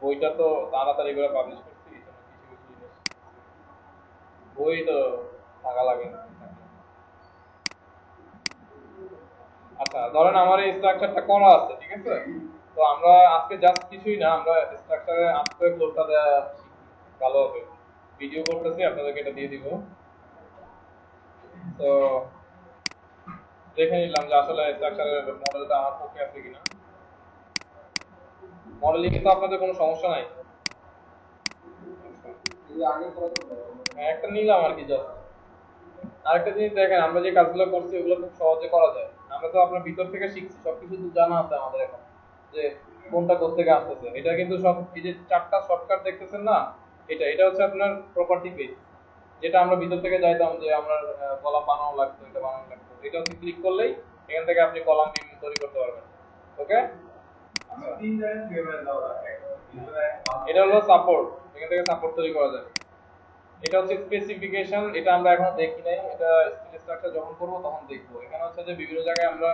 বইটা তো তাড়াতাড়ি করে পাবলিশ করছি, এই জন্য কিছু কিছু জিনিস বই তো থাকা লাগে না। আচ্ছা ধরেন আমার এই স্ট্রাকচারটা করা আছে, ঠিক আছে? তো আমরা আজকে জাস্ট কিছুই না, আমরা স্ট্রাকচারে আজকে ফ্লোরটা দেওয়া শিখি, ভালো হবে। ভিডিও করতেছি, আপনাদেরকে এটা দিয়ে দিব। তো দেখে নিলাম যে আসলে স্ট্রাকচারের মডেলটা আমার পক্ষে আছে কিনা। মডেলিং এ তো আপনাদের কোনো সমস্যা নাই? হ্যাঁ, একটা নিলাম আর কি জাস্ট। আরেকটা জিনিস দেখেন, আমরা যে কাজগুলো করছি ওগুলো খুব সহজে করা যায়। আমরা তো আপনার ভিতর থেকে শিখছি, সবকিছু তো জানা আছে আমাদের এখন, যে কোনটা কোত্থেকে আসতেছে। এটা কিন্তু সব এই যে চারটা শর্টকাট দেখতেছেন না, এটা এটা হচ্ছে আপনার প্রপার্টি পেজ, যেটা আমরা ভিতর থেকে চাইতাম যে আমরা কলাম বানানো লাগতো, এটা বানানো লাগতো। এটা হচ্ছে ক্লিক করলেই এখান থেকে আপনি কলাম তৈরি করতে পারবেন। ওকে, এটা হলো সাপোর্ট, এখান থেকে সাপোর্ট তৈরি করা যায়। এটা হচ্ছে স্পেসিফিকেশন, এটা আমরা এখনো দেখি নাই, এটা স্কিল স্ট্রাকচার যখন করব তখন দেখবো। এখানে হচ্ছে যে বিভিন্ন জায়গায় আমরা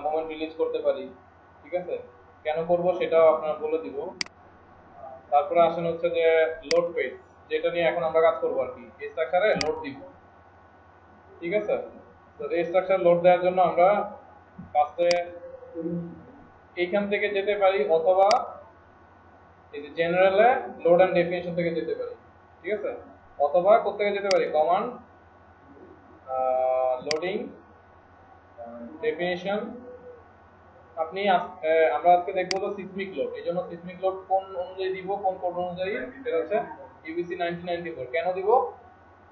মোমেন্ট রিলিজ করতে পারি, ঠিক আছে? কেন করব সেটাও আপনার বলে দিব। তারপরে আসেন হচ্ছে যে লোড পেজ, যেটা নিয়ে এখন আমরা কাজ করবো আর কি, এই স্ট্রাকচারে লোড দিব, ঠিক আছে? তো এই স্ট্রাকচার লোড দেওয়ার জন্য আমরা ফার্স্টে এইখান থেকে যেতে পারি, অথবা এই যে জেনারেলে লোড এন্ড ডেফিনিশন থেকে যেতে পারি, ঠিক আছে? অথবা কোথা থেকে যেতে পারি, কমান্ড লোডিং ডেফিনিশন। আপনি আমরা আজকে দেখবো হলো সিসমিক লোড, এই জন্য সিসমিক লোড কোন অনুযায়ী দিব, কোন কোড অনুযায়ী, সেটা হচ্ছে ইউবিসি 1994। কেন দিব?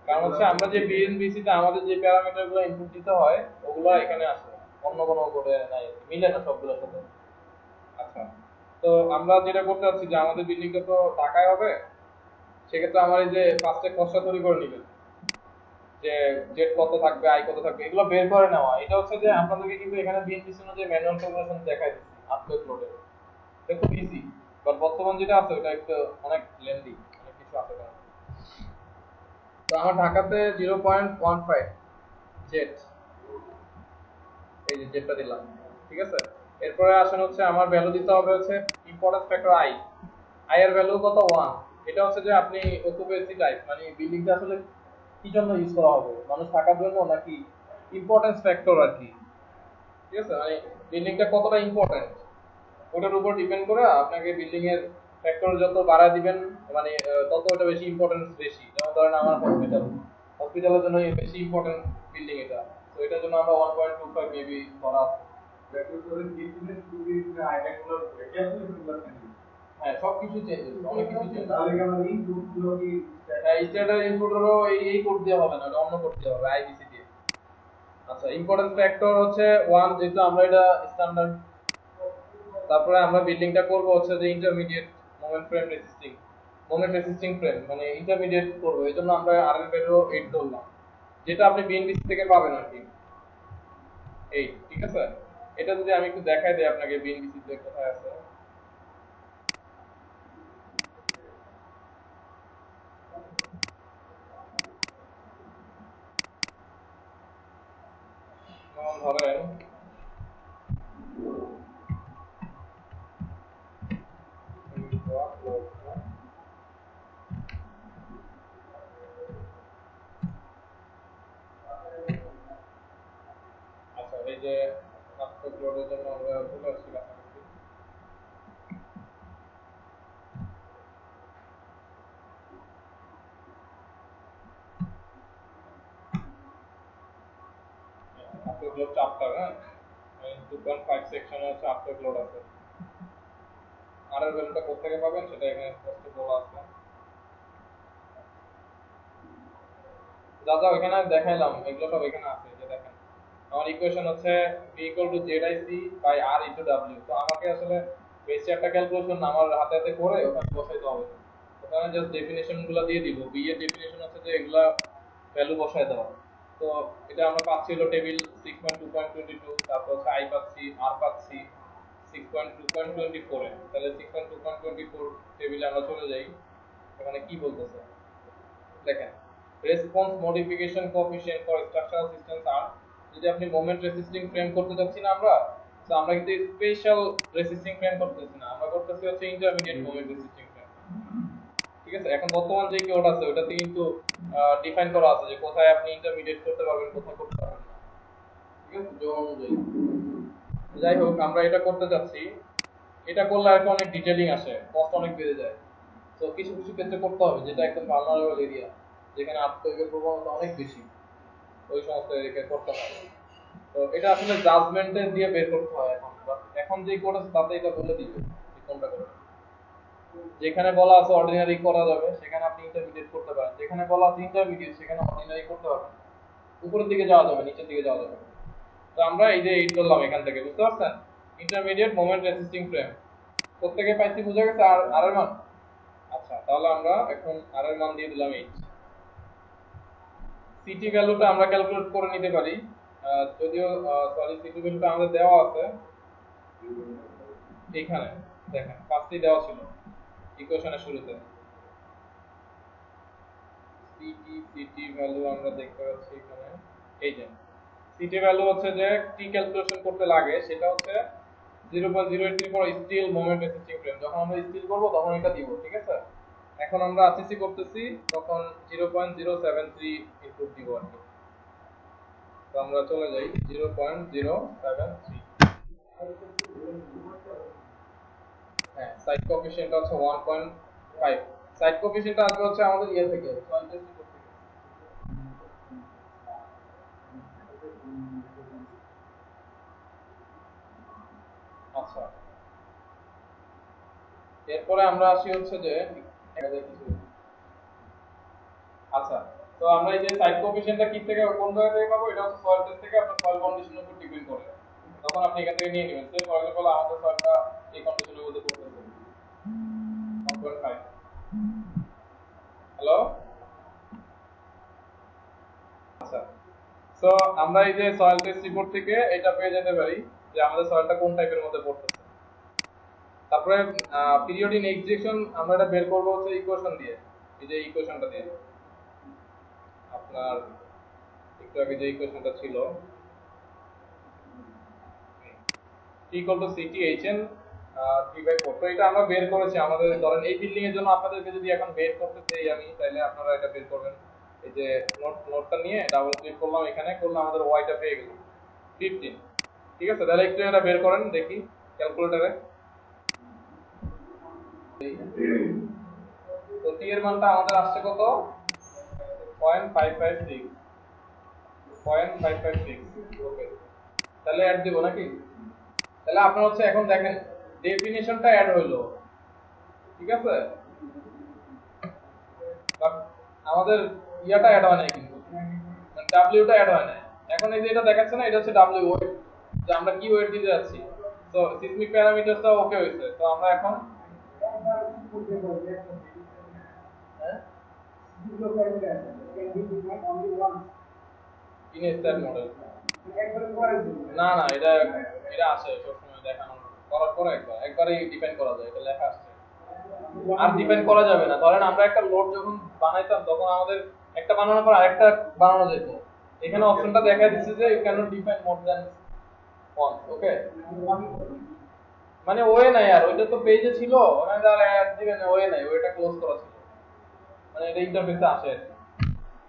কারণ হচ্ছে আমরা যে বিএনবিসি তে আমাদের যে প্যারামিটার গুলো ইনপুট দিতে হয় ওগুলো এখানে আসে, অন্য কোনো কোডে নাই, মিলে না সবগুলোর সাথে। আচ্ছা, তো আমরা যেটা করতে চাচ্ছি যে আমাদের বিল্ডিংটা তো ঢাকায় হবে, সেক্ষেত্রে আমার এই যে ফার্স্টে খসড়া তৈরি করে নিবেন, যে জেড কত থাকবে, আই কত থাকবে, এগুলো বের করে নেওয়া। এটা হচ্ছে যে আপনাদেরকে কিন্তু এখানে বিএনপিসি অনুযায়ী ম্যানুয়াল ক্যালকুলেশন দেখাই দিচ্ছি আপলোড লোডে, এটা খুব ইজি। বাট বর্তমান যেটা আছে ওটা একটু অনেক লেন্দি, অনেক কিছু আছে এখানে। তো আমার ঢাকাতে 0.15 জেড, এই যে জেডটা দিলাম, ঠিক আছে? এরপরে আসেন হচ্ছে আমার ভ্যালু দিতে হবে হচ্ছে ইম্পর্টেন্স ফ্যাক্টর আই। আই এর ভ্যালু কত, 1। এটা হচ্ছে যে আপনি অকুপেন্সি টাইপ, মানে বিল্ডিংটা আসলে কি জন্য ইউজ করা হবে, মানুষ থাকার জন্য নাকি ইম্পর্টেন্স ফ্যাক্টর আর কি, ঠিক আছে? মানে বিল্ডিংটা কতটা ইম্পর্টেন্ট ওটার উপর ডিপেন্ড করে আপনাকে বিল্ডিং এর ফ্যাক্টর যত বাড়া দিবেন, মানে তত ওটা বেশি ইম্পর্টেন্স বেশি। যেমন ধরেন আমার হসপিটাল, হসপিটালের জন্য বেশি ইম্পর্টেন্ট বিল্ডিং এটা, তো এটার জন্য আমরা 1.25 মেবি করা আছে। হ্যাঁ, সবকিছু চেঞ্জ হচ্ছে, অনেক কিছু চেঞ্জ হচ্ছে। হ্যাঁ, স্ট্যান্ডার্ড ইনপুট হলো এই কোড দিয়ে হবে না, এটা অন্য কোড দিয়ে হবে, আইবিসি দিয়ে। আচ্ছা, ইম্পর্টেন্স ফ্যাক্টর হচ্ছে 1, যেহেতু আমরা এটা স্ট্যান্ডার্ড। তারপরে আমরা বিল্ডিংটা করব হচ্ছে যে intermediate moment frame resisting, moment resisting frame, মানে ইন্টারমিডিয়েট করব, এই জন্য আমরা আর এর ভ্যালু 8 ধরলাম, যেটা আপনি বিএনবিসি থেকে পাবেন আর কি, 8, ঠিক আছে? এটা যদি আমি একটু দেখাই দিই আপনাকে বিএনবিসি তে কোথায় আছে। যেমন ধরেন আচ্ছা, এই যে আপলোড লোডের জন্য আমরা চলে আসছি কাছাকাছি। আপলোড লোড চ্যাপ্টার, হ্যাঁ, 2.5 সেকশনে হচ্ছে আপলোড লোড আছে। আর এর ভ্যালুটা কোথা থেকে পাবেন সেটা এখানে স্পষ্ট বলা আছে। যা যা এখানে দেখাইলাম এগুলো সব এখানে আছে, যে দেখেন আমার ইকুয়েশন হচ্ছে v equal to zic by r into w। তো আমাকে আসলে বেশি একটা ক্যালকুলেশন আমার হাতে হাতে করে ওখানে বসাইতে হবে না, ওখানে জাস্ট ডেফিনিশন গুলো দিয়ে দিব। v এর ডেফিনিশন হচ্ছে যে এগুলা ভ্যালু বসাই দেওয়া। তো এটা আমরা পাচ্ছি হলো টেবিল 6.2.22, তারপর হচ্ছে i পাচ্ছি, r পাচ্ছি 6.2.24 এ। তাহলে 6.2.24 টেবিলে আমরা চলে যাই, এখানে কি বলতেছে দেখেন, response modification coefficient for structural systems আর, যদি আপনি মোমেন্ট রেসিস্টিং ফ্রেম করতে যাচ্ছি না আমরা, তো আমরা কিন্তু স্পেশাল রেসিস্টিং ফ্রেম করতেছি না, আমরা করতেছি হচ্ছে ইন্টারমিডিয়েট মোমেন্ট রেসিস্টিং ফ্রেম। ঠিক আছে, এখন বর্তমান যে কোড আছে ওটাতে কিন্তু ডিফাইন করা আছে যে কোথায় আপনি ইন্টারমিডিয়েট করতে পারবেন, কোথায় করতে পারবেন না। ঠিক আছে, জোন অনুযায়ী। যাই হোক, আমরা এটা করতে যাচ্ছি। এটা করলে আর অনেক ডিটেইলিং আসে, কস্ট অনেক বেড়ে যায়। তো কিছু কিছু ক্ষেত্রে করতে হবে যেটা একদম ভালনারেবল এরিয়া, যেখানে আর্থকোয়েকের প্রবণতা অনেক বেশি, ওই সমস্ত এরিয়া করতে হয়। তো এটা আসলে জাজমেন্টে দিয়ে বের করতে হয় এখন, বাট এখন যে কোড আছে তাতে এটা বলে দিবে যে কোনটা করবে। যেখানে বলা আছে অর্ডিনারি করা যাবে সেখানে আপনি ইন্টারমিডিয়েট করতে পারেন, যেখানে বলা আছে ইন্টারমিডিয়েট সেখানে অর্ডিনারি করতে পারবেন। উপরের দিকে যাওয়া যাবে, নিচের দিকে যাওয়া যাবে। তো আমরা এই যে এইট করলাম এখান থেকে, বুঝতে পারছেন? ইন্টারমিডিয়েট মোমেন্ট রেসিস্টিং ফ্রেম প্রত্যেকে পাইছি, বুঝা গেছে আর এর মান? আচ্ছা, তাহলে আমরা এখন আর এর মান দিয়ে দিলাম 8। সিটি ভ্যালুটা আমরা ক্যালকুলেট করে নিতে পারি, যদিও সরি সিটি ভ্যালুটা আমাদের দেওয়া আছে এখানে, দেখেন ফার্স্টেই দেওয়া ছিল ইকুয়েশনের শুরুতে। সিটি ভ্যালু আমরা দেখতে পাচ্ছি এখানে, এই যে সিটি ভ্যালু হচ্ছে যে টি ক্যালকুলেশন করতে লাগে সেটা হচ্ছে 0.083 ফর স্টিল মোমেন্ট রেসিস্টিং ফ্রেম। যখন আমরা স্টিল করব তখন এটা দিব, ঠিক আছে? এখন আমরা আরসিসি করতেছি তখন 0.073 ইনপুট দিব আর কি। তো আমরা চলে যাই 0.073। হ্যাঁ, সাইড কোএফিশিয়েন্ট হচ্ছে 1.5। সাইড কোএফিশিয়েন্ট আসবে হচ্ছে আমাদের ইয়ে থেকে, সয়েল টেস্ট রিপোর্ট থেকে। আচ্ছা, এরপরে আমরা আসি হচ্ছে যে আচ্ছা, তো আমরা এই যে সাইড কোএফিশিয়েন্টটা কি থেকে কোন জায়গা থেকে পাবো? এটা হচ্ছে সয়েল টেস্ট থেকে, আপনার সয়েল কন্ডিশনের উপর ডিপেন্ড করে। তখন আপনি এখান থেকে নিয়ে নেবেন। সে ফর এক্সাম্পল আমাদের সয়েলটা এই কন্ডিশনের মধ্যে পড়তেছে 1.5। হ্যালো, আচ্ছা, সো আমরা এই যে সয়েল টেস্ট রিপোর্ট থেকে এটা পেয়ে যেতে পারি যে আমাদের সয়েলটা কোন টাইপের মধ্যে পড়তেছে। তারপরে পিরিয়ড ইন এক্সিকিউশন আমরা এটা বের করব হচ্ছে ইকুয়েশন দিয়ে, এই যে ইকুয়েশনটা দিয়ে। আপনার একটু আগে যে ইকুয়েশনটা ছিল T=CTHN 3/4, তো এটা আমরা বের করেছি আমাদের। ধরেন এই বিল্ডিং এর জন্য আপনাদেরকে যদি এখন বের করতে চাই আমি, তাহলে আপনারা এটা বের করবেন। এই যে নোটটা নিয়ে ডাবল ক্লিক করলাম, এখানে করলে আমাদের ওয়াইটা পেয়ে গেল 15। ঠিক আছে, তাহলে একটু এটা বের করেন দেখি ক্যালকুলেটরে। তো টি এর মানটা আমাদের আসছে কত? 0.556। 0.556। ওকে, তাহলে অ্যাড দিব নাকি? তাহলে আপনার হচ্ছে এখন দেখেন ডেফিনিশনটা অ্যাড হইলো, ঠিক আছে? বাট আমাদের ইয়াটা অ্যাড হয় নাই, কিন্তু ডাব্লিউটা অ্যাড হয় নাই। এখন এই যে এটা দেখাচ্ছে না, এটা হচ্ছে ডাব্লিউ ওয়েট, যে আমরা কি ওয়েট দিতে যাচ্ছি। তো সিসমিক প্যারামিটারটা ওকে হইছে। তো আমরা এখন ইনস্ট্যান্ট মডেল, না না, এটা এটা আসে সবসময় দেখানো করার পরে একবারই ডিপেন্ড করা যায়, এটা লেখা আসছে। আর ডিপেন্ড করা যাবে না। ধরেন আমরা একটা লোড যখন বানাইতাম তখন আমাদের একটা বানানোর পর আরেকটা বানানো যেত। এখানে অপশনটা দেখা দিচ্ছে যে you can't define more than one. Okay, মানে ওয়ে নাই, আর ওইটা তো পেজে ছিল, ওখানে আর অ্যাড দিবেন ওয়ে নাই, ওইটা ক্লোজ করা ছিল, মানে এটা ইন্টারফেসে আসে।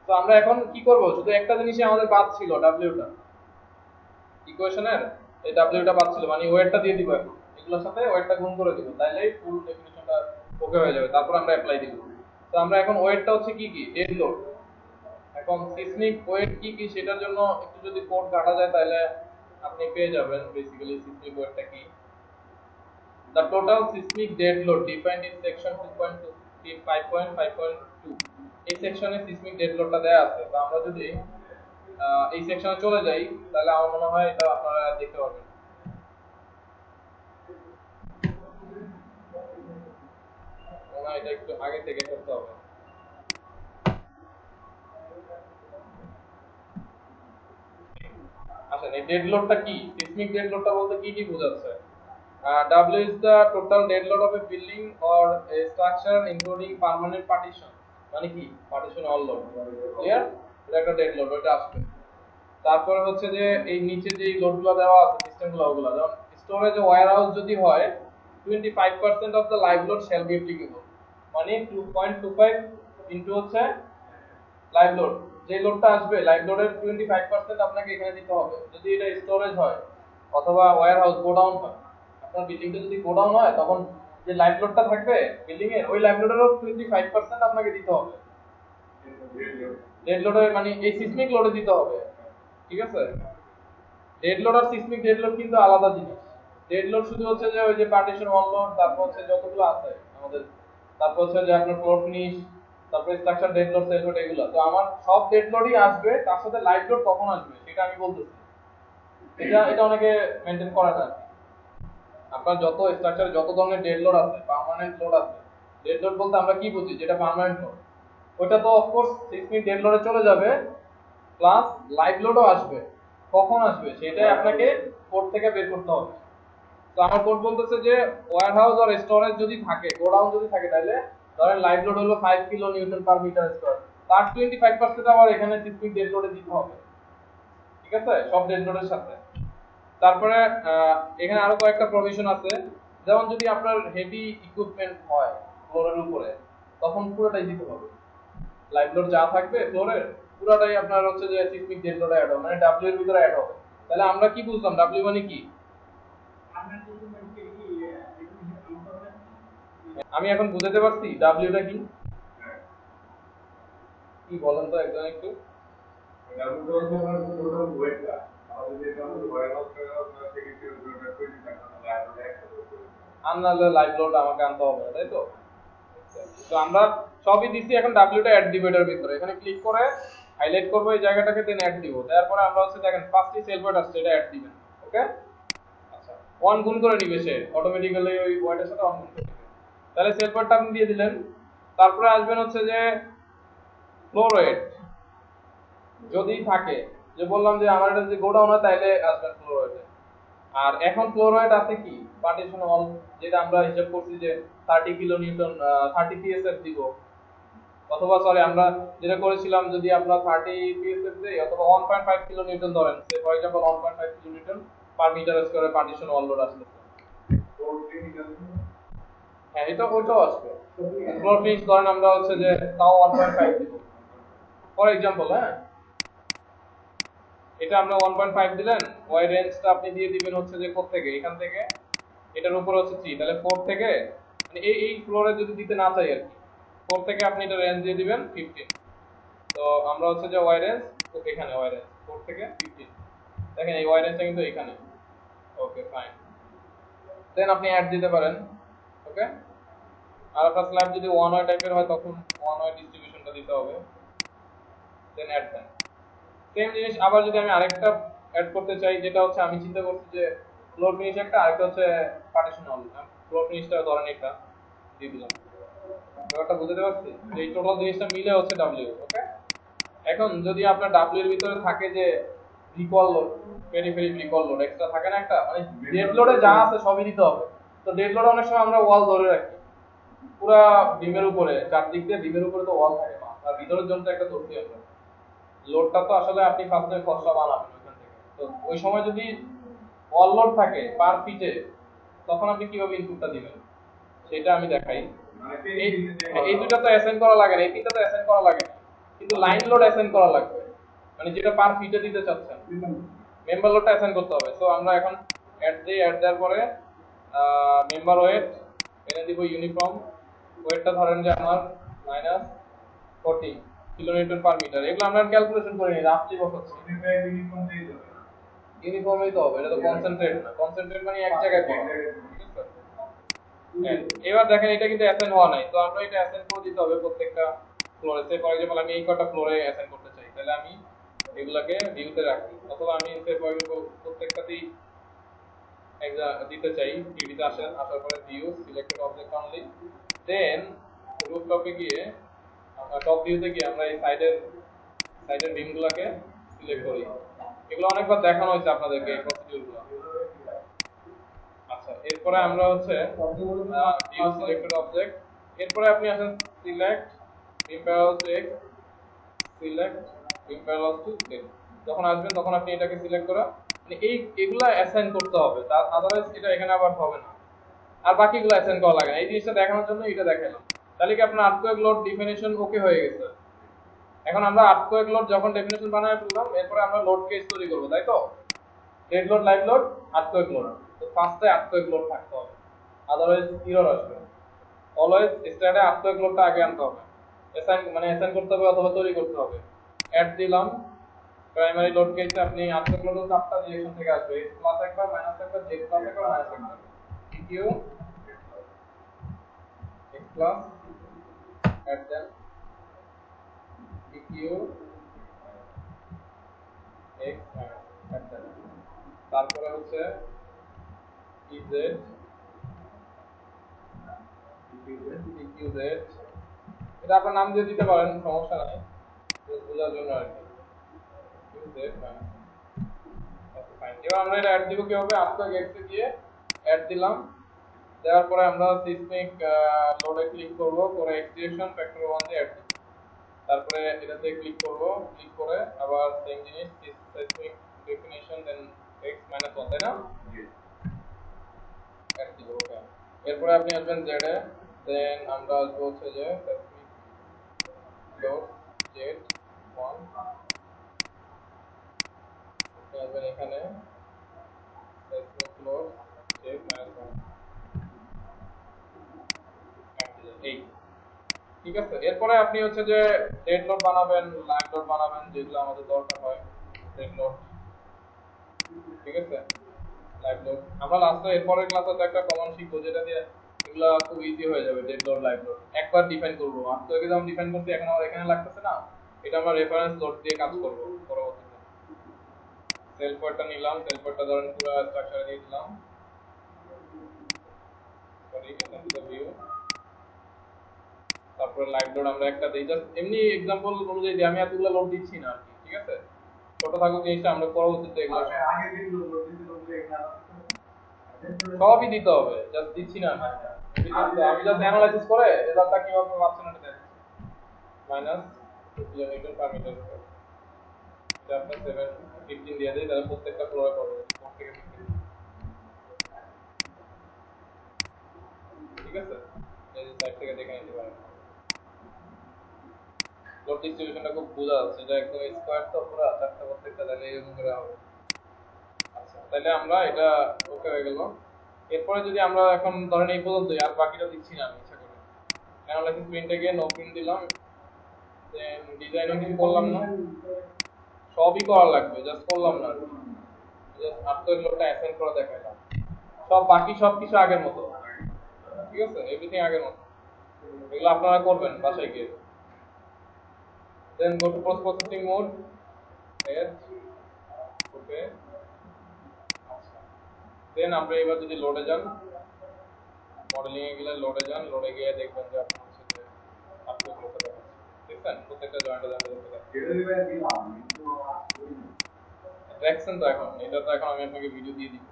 তো আমরা এখন কি করব? শুধু একটা জিনিসই আমাদের বাদ ছিল, ডাব্লিউটা ইকুয়েশনের, এই ডাব্লিউটা বাদ ছিল, মানে ওয়েটটা দিয়ে দিব এখন, এগুলোর সাথে ওয়েটটা গুণ করে দিব, তাইলেই ফুল ডেফিনিশনটা ওকে হয়ে যাবে। তারপর আমরা অ্যাপ্লাই দিব। তো আমরা এখন ওয়েটটা হচ্ছে কি কি, ডেড লোড। এখন সিসমিক ওয়েট কি কি সেটার জন্য একটু যদি কোড কাটা যায় তাহলে আপনি পেয়ে যাবেন বেসিক্যালি সিসমিক ওয়েটটা কি। The total seismic dead load defined in section 2.2 5.5.2, এই সেকশনে সিসমিক ডেড লোডটা দেয়া আছে। তো আমরা যদি এই সেকশনে চলে যাই তাহলে আমার মনে হয় এটা আপনারা দেখতে পারবেন। মনে হয় এটা একটু আগে থেকে করতে হবে। আসেন, এই ডেড লোডটা কি, সিসমিক ডেড লোডটা বলতে কি কি বোঝাচ্ছে? W is the total dead load of a building or a structure including permanent partition, মানে কি partition all load, ক্লিয়ার? এটা একটা ডেড লোড, ওটা আসবে। তারপরে হচ্ছে যে এই নিচে যে লোডগুলো দেওয়া আছে সিস্টেমগুলো, ওগুলো যেমন স্টোরেজ ওয়্যার হাউস যদি হয় 25% of the live load shall be applicable, মানে 2.25 ইনটু হচ্ছে লাইভ লোড, যে লোডটা আসবে লাইভ লোডের 25% আপনাকে এখানে দিতে হবে যদি এটা স্টোরেজ হয় অথবা ওয়্যার হাউস গোডাউন হয়। আপনার বিল্ডিংটা যদি গোডাউন হয় তখন যে লাইভ লোডটা থাকবে বিল্ডিং এর ওই লাইভ লোডেরও 25% আপনাকে দিতে হবে। ডেড লোডে মানে এই সিসমিক লোডে দিতে হবে, ঠিক আছে? ডেড লোড আর সিসমিক ডেড লোড কিন্তু আলাদা জিনিস। ডেড লোড শুধু হচ্ছে যে ওই যে পার্টিশন ওয়াল লোড, তারপর হচ্ছে যতগুলো আছে আমাদের, তারপর হচ্ছে যে আপনার ফ্লোর ফিনিশ, তারপর structure dead load cell load এগুলো। তো আমার সব ডেড লোডই আসবে, তার সাথে লাইভ লোড কখন আসবে সেটা আমি বলতেছি। এটা অনেকে মেইনটেইন করে না। আপনার যত স্ট্রাকচারে যত ধরনের ডেড লোড আছে, পার্মানেন্ট লোড আছে। ডেড লোড বলতে আমরা কি বুঝি, যেটা পার্মানেন্ট লোড ওইটা তো অফকোর্স সিসমিক ডেড লোডে চলে যাবে, প্লাস লাইভ লোডও আসবে। কখন আসবে সেটাই আপনাকে কোড থেকে বের করতে হবে। তো আমার কোড বলতেছে যে ওয়্যার হাউস আর স্টোরেজ যদি থাকে, গোডাউন যদি থাকে, তাহলে ধরেন লাইভ লোড হলো 5 kilo Newton per metre square, তার 25% আবার এখানে সিসমিক ডেড লোডে দিতে হবে, ঠিক আছে, সব ডেড লোডের সাথে। তারপরে এখানে আরো কয়েকটা প্রভিশন আছে, যেমন যদি আপনার হেভি ইকুইপমেন্ট হয় ফ্লোরের উপরে তখন পুরোটাই দিতে হবে। লাইভ লোড যা থাকবে ফ্লোরের পুরোটাই আপনার হচ্ছে যে সিসমিক ডেড লোডে অ্যাড হবে, মানে ডাব্লিউ এর ভিতরে অ্যাড হবে। তাহলে আমরা কি বুঝলাম ডাব্লিউ মানে কি? আমি এখন বুঝাতে পারছি ডাব্লিউটা কি কি বলেন তো একজন একটু। আনলে লাইভ লোড আমাকে আনতে হবে না, তাই তো? তো আমরা সবই দিছি, এখন ডাব্লিউটা অ্যাড দিব এটার ভিতরে। এখানে ক্লিক করে হাইলাইট করব এই জায়গাটাকে, দেন অ্যাড দিব। তারপরে আমরা হচ্ছে দেখেন ফার্স্টই সেল ওয়েট আসছে, এটা অ্যাড দিবেন। ওকে, আচ্ছা 1 গুণ করে নিবে সে অটোমেটিক্যালি ওই ওয়েটের সাথে 1 গুণ করে দিবে। তাহলে সেল ওয়েটটা আপনি দিয়ে দিলেন। তারপরে আসবেন হচ্ছে যে ফ্লোর ওয়েট যদি থাকে, যে বললাম যে আমার এটা যদি গোডাউন হয় তাহলে আসবেন ফ্লোর ওয়েটে। আর এখন ফ্লোর ওয়েট আছে কি পার্টিশন ওয়াল, যেটা আমরা হিসাব করছি যে 30 কিলো নিউটন 30 পিএসএফ দিব, অথবা সরি আমরা যেটা করেছিলাম যদি আপনার 30 পিএসএফ দেই অথবা 1.5 কিলো নিউটন ধরেন, say for example 1.5 kilo Newton per metre স্কয়ারে পার্টিশন ওয়াল লোড আসবে। হ্যাঁ এটা ওইটাও আসবে। ফ্লোর ফিনিশ ধরেন আমরা হচ্ছে যে তাও 1.5 দিব ফর एग्जांपल। হ্যাঁ এটা আমরা 1.5 দিলেন, ওয়াই রেঞ্জটা আপনি দিয়ে দিবেন হচ্ছে যে কোথা থেকে, এখান থেকে এটার উপর হচ্ছে 3, তাহলে 4 থেকে মানে এই ফ্লোরে যদি দিতে না চাই আর কি, 4 থেকে আপনি এটা রেঞ্জ দিয়ে দিবেন 15। তো আমরা হচ্ছে যে ওয়াই রেঞ্জ এখানে ওয়াই রেঞ্জ 4 থেকে 15, দেখেন এই ওয়াই রেঞ্জটা কিন্তু এখানে। ওকে ফাইন, দেন আপনি অ্যাড দিতে পারেন। ওকে, আর আপনার স্ল্যাব যদি ওয়ান ওয়ে টাইপের হয় তখন ওয়ান ওয়ে ডিস্ট্রিবিউশনটা দিতে হবে, দেন অ্যাড দেন। সেম জিনিস আবার যদি আমি আরেকটা অ্যাড করতে চাই, যেটা হচ্ছে আমি চিন্তা করছি যে ফ্লোর ফিনিশ একটা, আরেকটা হচ্ছে পার্টিশন ওয়াল। ফ্লোর ফিনিশটা ধরেন এটা দিয়ে দিলাম। ব্যাপারটা বুঝতে পারছি যে এই টোটাল জিনিসটা মিলে হচ্ছে ডাব্লিউ। ওকে, এখন যদি আপনার ডাব্লিউ এর ভিতরে থাকে যে recall load, periphery recall load extra থাকে না একটা, মানে ডেড লোডে যা আছে সবই দিতে হবে। তো ডেড লোডে অনেক সময় আমরা ওয়াল ধরে রাখি পুরা ডিমের উপরে, চারদিক দিয়ে ডিমের উপরে তো ওয়াল থাকে না, আর ভিতরের জন্য একটা ধরছি আমরা লোডটা, তো আসলে আপনি ফার্স্টে খসড়া বানাবেন ওইখান থেকে। তো ওই সময় যদি ওয়াল লোড থাকে পার ফিটে, তখন আপনি কিভাবে ইনপুটটা দিবেন সেটা আমি দেখাই। এই দুটো তো অ্যাসাইন করা লাগে না, এই তিনটা তো অ্যাসাইন করা লাগে না, কিন্তু লাইন লোড অ্যাসাইন করা লাগবে, মানে যেটা পার ফিটে দিতে চাচ্ছেন মেম্বার লোডটা অ্যাসাইন করতে হবে। সো আমরা এখন অ্যাড দিই, অ্যাড দেওয়ার পরে মেম্বার ওয়েট এনে দিব ইউনিফর্ম ওয়েটটা ধরেন যে আমার -40 কিলোনিউটন পার মিটার। এগুলো আমরা ক্যালকুলেশন করে নিই, রাফলি বসাচ্ছি। ইউনিফর্মই তো হবে, এটা তো কনসেন্ট্রেট না, কনসেন্ট্রেট মানে এক জায়গায় পাওয়া। এবার দেখেন এটা কিন্তু অ্যাসাইন হওয়া নাই, তো আমরা এটা অ্যাসাইন করে দিতে হবে প্রত্যেকটা ফ্লোরে। সে ফর एग्जांपल আমি এই কটা ফ্লোরে অ্যাসাইন করতে চাই, তাহলে আমি এগুলাকে ভিউতে রাখি, অথবা আমি সে ফর एग्जांपल প্রত্যেকটাতেই দিতে চাই। ভিউতে আসার পরে ভিউ সিলেক্টেড অবজেক্ট অনলি, দেন রুফ টপে গিয়ে টপ ভিউতে গিয়ে আমরা এই সাইডের বিমগুলোকে সিলেক্ট করি। এগুলো অনেকবার দেখানো হয়েছে আপনাদেরকে এই প্রসিডিউরগুলো। আচ্ছা এরপরে আমরা হচ্ছে ভিউ সিলেক্টেড অবজেক্ট, এরপরে আপনি আসেন select beam parallel to x, select beam parallel to Z. যখন আসবেন তখন আপনি এটাকে সিলেক্ট করে এই এগুলা অ্যাসাইন করতে হবে, তার আদারওয়াইজ এটা এখানে আবার হবে না। আর বাকিগুলো অ্যাসাইন করা লাগে না, এই জিনিসটা দেখানোর জন্য এটা দেখালাম। তাহলে কি আপনার আর্থকোয়েক লোড ডেফিনিশন ওকে হয়ে গেছে। এখন আমরা আর্থকোয়েক লোড যখন ডেফিনিশন বানায় ফেললাম, এরপরে আমরা লোড কেস তৈরি করব, তাই তো? Dead load, live load, earthquake load. তো ফার্স্টে আর্থকোয়েক লোড থাকতে হবে, আদারওয়াইজ এরর আসবে। অলওয়েজ স্ট্যাটে আর্থকোয়েক লোডটা আগে আনতে হবে, অ্যাসাইন করতে হবে অথবা তৈরি করতে হবে। অ্যাড দিলাম প্রাইমারি লোড কেসে, আপনি আর্থকোয়েক লোডের চারটা ডিরেকশন থেকে আসবে, প্লাস একবার, মাইনাস একবার, জেড প্লাস একবার, মাইনাস একবার। কিউ এক্স প্লাস, অ্যাড দেন কিউ এক্স মাইনাস, অ্যাড দেন। তারপরে হচ্ছে ইজেড ইকিউজেড, এটা আপনার নাম দিয়ে দিতে পারেন, সমস্যা নাই, বোঝার জন্য আর কি। ইকিউজেড মাইনাস, ওকে ফাইন। এবার আমরা এটা অ্যাড দিব কিভাবে? আর্থকোয়েক এক্স এ গিয়ে অ্যাড দিলাম, দেওয়ার পরে আমরা সিসমিক লোডে ক্লিক করব, করে এক্স ডিরেকশন ফ্যাক্টর 1 দিয়ে অ্যাড দিব। তারপরে এটাতে ক্লিক করব, ক্লিক করে আবার সেম জিনিস সিসমিক ডেফিনিশন দেন এক্স মাইনাস 1, তাই না? অ্যাড দিব, ওকে। এরপরে আপনি আসবেন জেড এ, দেন আমরা আসবো হচ্ছে যে সিসমিক লোড জেড 1, আসবেন এখানে সিসমিক লোড জেড মাইনাস 1, এই ঠিক আছে। এরপরে আপনি হচ্ছে যে ডেড লোড বানাবেন, লাইভ লোড বানাবেন, যেগুলো আমাদের দরকার হয়। ডেড লোড, ঠিক আছে, লাইভ লোড আমরা লাস্টে এরপরের ক্লাসে তো একটা কমন শিখবো, যেটা দিয়ে এগুলো খুব ইজি হয়ে যাবে। ডেড লোড, লাইভ লোড একবার ডিফাইন করব, আর তো যেমন ডিফাইন করতে এখন আমার এখানে লাগতেছে না, এটা আমরা রেফারেন্স লোড দিয়ে কাজ করব পরবর্তীতে। সেল পয়েন্টটা নিলাম, সেল পয়েন্টটা ধরেন পুরো স্ট্রাকচারে দিয়ে দিলাম, সরি এখান থেকে ভিউ। তারপরে লাইভ লোড আমরা একটা দেই, জাস্ট এমনি एग्जांपल অনুযায়ী দিই, আমি এতগুলো লোড দিচ্ছি না আর কি, ঠিক আছে? ছোট থাকুক জিনিসটা, আমরা পরবর্তীতে এগুলো আগে দিন লোড দিতে সবই দিতে হবে, জাস্ট দিচ্ছি না আমি। আমি জাস্ট অ্যানালাইসিস করে রেজাল্টটা কিভাবে পাচ্ছেন এটা দেখছি। Minus kilometre per metre square, এটা আপনার 7 15 দিয়ে দেই, তাহলে প্রত্যেকটা ফ্লোরে পাবো 4 থেকে 15, ঠিক আছে? এই যে সাইড থেকে দেখে নিতে পারেন। লোড ডিস্ট্রিবিউশনটা খুব বোঝা যাচ্ছে, এটা একদম স্কয়ার তো পুরো চারটা প্রত্যেকটা তাহলে এরকম করে হবে। আচ্ছা, তাহলে আমরা এটা ওকে হয়ে গেল। এরপরে যদি আমরা এখন ধরেন এই পর্যন্তই, আর বাকিটা দিচ্ছি না আমি ইচ্ছা করে। অ্যানালাইসিস প্রিন্টে গিয়ে নো প্রিন্ট দিলাম, দেন ডিজাইনিং করলাম না, সবই করা লাগবে, জাস্ট করলাম না, জাস্ট আর্থকোয়েক লোডটা অ্যাসাইন করে দেখাইলাম। সব বাকি সব কিছু আগের মতো, ঠিক আছে, এভরিথিং আগের মতো। এগুলো আপনারা করবেন বাসায় গিয়ে। Then go to post processing mode, as, okay. আচ্ছা, দেন আমরা এবার যদি লোডে যান, মডেলিং এ গেলে লোডে যান, লোডে গিয়ে দেখবেন যে আপনার হচ্ছে যে আর্থকোয়েক লোডটা দেখাচ্ছে, দেখছেন প্রত্যেকটা জয়েন্টে জয়েন্টে দেখাচ্ছে। এটা দিবেন দিলাম কিন্তু দেখছেন তো, এখন এটা তো এখন আমি আপনাকে ভিডিও দিয়ে দিব।